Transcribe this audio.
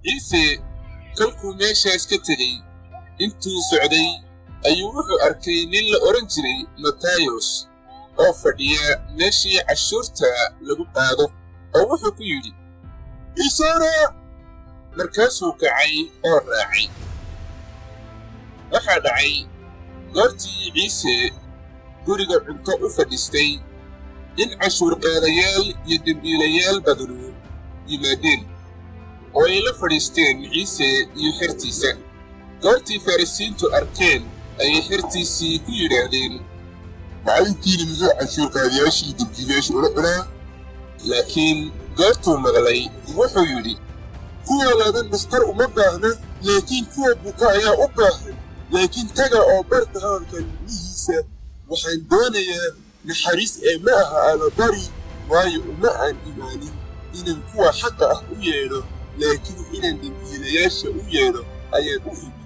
ciise kalkuu meeshaas ka tegey intuu socday ayuu wuxuu arkay nin la oran jiray Matayos oo fadhiya meeshii cashuurta lagu qaado oo wuxuu ku yidhi isana markaasuu kacay oo raacay. waxaa dhacay goortii ciise guriga cunto u fadhiistay in cashuur qaadayaal iyo dembiilayaal badanu yimaadeen oo ay la fadhiisteen ciise iyo xertiisa. goortii farisiintu arkeen ayay xertiisii ku yidhaahdeen macalinkiina muxuu cashuur qaadayaashii dembiilayaasha ula cunaa? laakiin goortuu maqlay wuxuu yidhi kuwa laadan dhakhtar uma baahna, laakiin kuwa buka ayaa u baahan. laakiin taga oo barta hadalka ilmihiisa. waxaan doonayaa naxariis ee ma aha allabari, waayo uma aan imaanin inaan kuwa xaqa ah u yeedho, laakiin inaan dembiilayaasha u yeedho ayaan u imi.